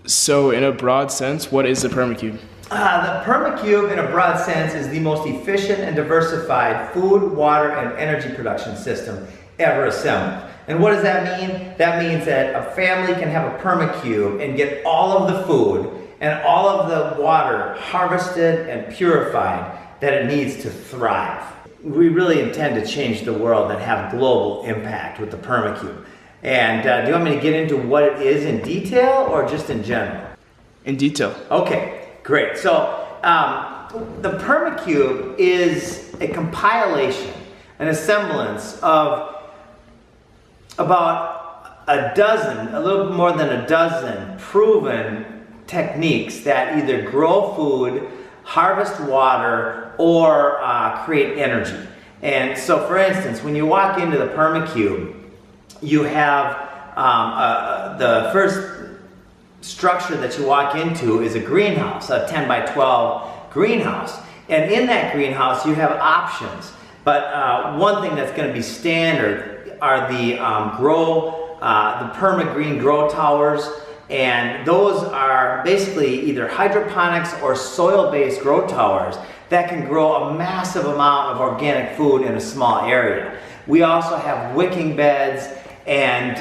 So in a broad sense, what is the Permacube? The Permacube, in a broad sense, is the most efficient and diversified food, water, and energy production system ever assembled. And what does that mean? That means that a family can have a Permacube and get all of the food and all of the water harvested and purified that it needs to thrive. We really intend to change the world and have global impact with the Permacube. And do you want me to get into what it is in detail or just in general? In detail. Okay, great. So the Permacube is a compilation, an assemblance of about a little more than a dozen proven techniques that either grow food, harvest water, or create energy. And so, for instance, when you walk into the Permacube, you have the first structure that you walk into is a greenhouse, a 10 by 12 greenhouse. And in that greenhouse, you have options. But one thing that's going to be standard are the perma-green grow towers. And those are basically either hydroponics or soil-based grow towers that can grow a massive amount of organic food in a small area. We also have wicking beds and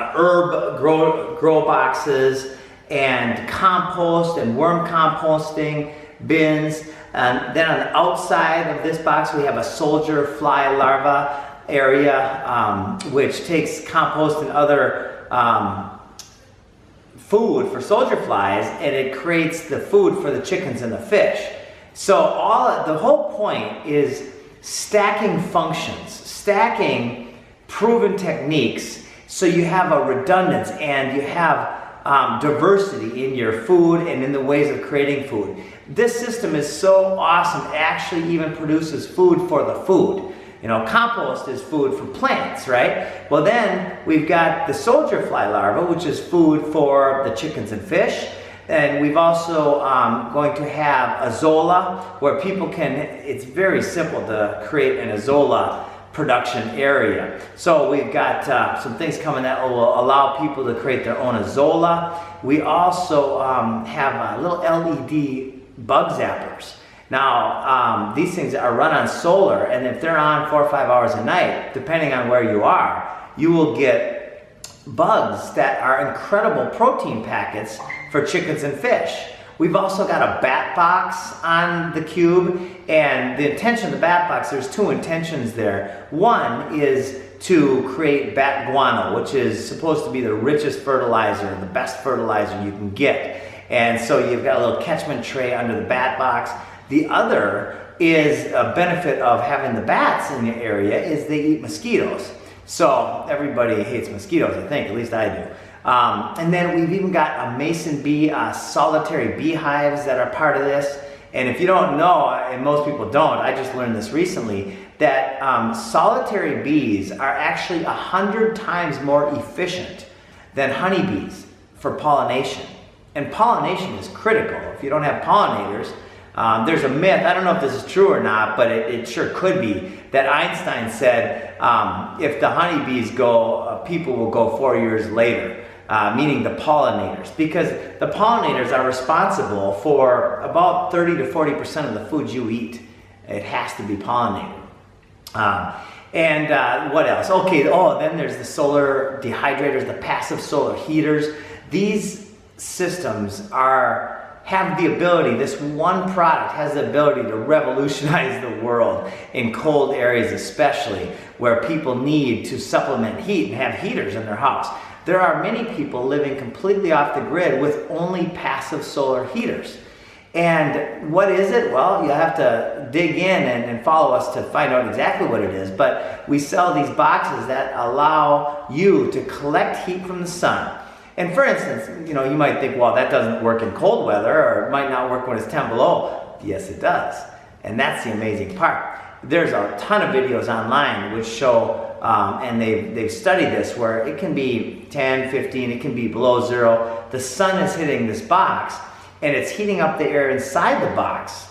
herb grow boxes and compost and worm composting bins. And then on the outside of this box we have a soldier fly larva area, which takes compost and other food for soldier flies, and it creates the food for the chickens and the fish. So the whole point is stacking functions, stacking proven techniques, so you have a redundance and you have diversity in your food and in the ways of creating food. This system is so awesome, it actually even produces food for the food. You know, compost is food for plants, right? Well, then we've got the soldier fly larva, which is food for the chickens and fish. And we've also going to have azolla, where people can, it's very simple to create an azolla production area. So we've got some things coming that will allow people to create their own azolla. We also have little LED bug zappers. Now, these things are run on solar, and if they're on 4 or 5 hours a night, depending on where you are, you will get bugs that are incredible protein packets for chickens and fish. We've also got a bat box on the cube, and the intention of the bat box, there's two intentions there. One is to create bat guano, which is supposed to be the richest fertilizer, the best fertilizer you can get. And so you've got a little catchment tray under the bat box. The other is a benefit of having the bats in your area is they eat mosquitoes. So everybody hates mosquitoes, I think, at least I do. And then we've even got a mason bee, solitary beehives that are part of this. And if you don't know, and most people don't, I just learned this recently, that solitary bees are actually 100 times more efficient than honeybees for pollination. And pollination is critical. If you don't have pollinators, there's a myth, I don't know if this is true or not, but it sure could be, that Einstein said if the honeybees go, people will go 4 years later, meaning the pollinators, because the pollinators are responsible for about 30 to 40% of the food you eat. It has to be pollinated. What else? Okay, then there's the solar dehydrators, the passive solar heaters. These systems have the ability, this one product has the ability to revolutionize the world in cold areas especially, where people need to supplement heat and have heaters in their house. There are many people living completely off the grid with only passive solar heaters. And what is it? Well, you have to dig in and follow us to find out exactly what it is, but we sell these boxes that allow you to collect heat from the sun. And for instance, you know, you might think, well, that doesn't work in cold weather, or it might not work when it's 10 below. Yes, it does. And that's the amazing part. There's a ton of videos online which show, and they've studied this, where it can be 10, 15, it can be below zero. The sun is hitting this box, and it's heating up the air inside the box.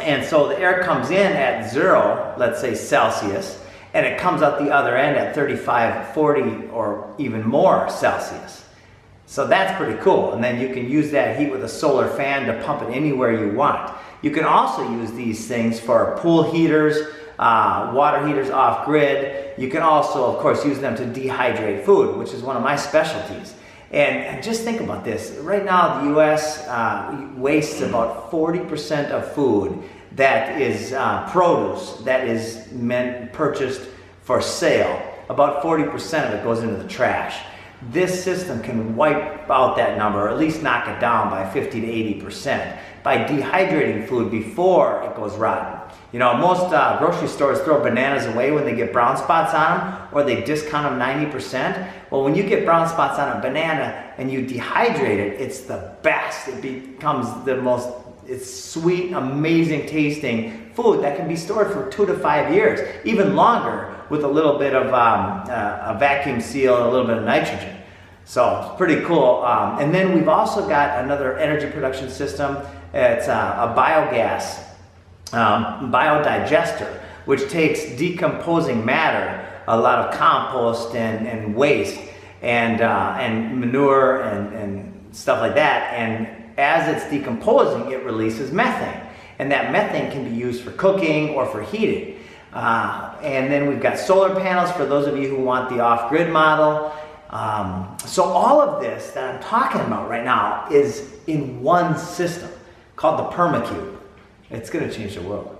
And so the air comes in at 0, let's say Celsius, and it comes out the other end at 35, 40, or even more Celsius. So that's pretty cool. And then you can use that heat with a solar fan to pump it anywhere you want. You can also use these things for pool heaters, water heaters off grid. You can also, of course, use them to dehydrate food, which is one of my specialties. And just think about this. Right now, the U.S. Wastes about 40% of food that is produce that is purchased for sale. About 40% of it goes into the trash. This system can wipe out that number, or at least knock it down by 50 to 80% by dehydrating food before it goes rotten. You know, most grocery stores throw bananas away when they get brown spots on them, or they discount them 90%. Well, when you get brown spots on a banana and you dehydrate it, it's the best. It becomes the most, it's sweet, amazing tasting food that can be stored for 2 to 5 years, even longer, with a little bit of a vacuum seal and a little bit of nitrogen. So it's pretty cool. And then we've also got another energy production system. It's a biogas biodigester, which takes decomposing matter, a lot of compost and waste and manure and stuff like that. And as it's decomposing, it releases methane. And that methane can be used for cooking or for heating. And then we've got solar panels for those of you who want the off-grid model. So all of this that I'm talking about right now is in one system called the Permacube. It's going to change the world.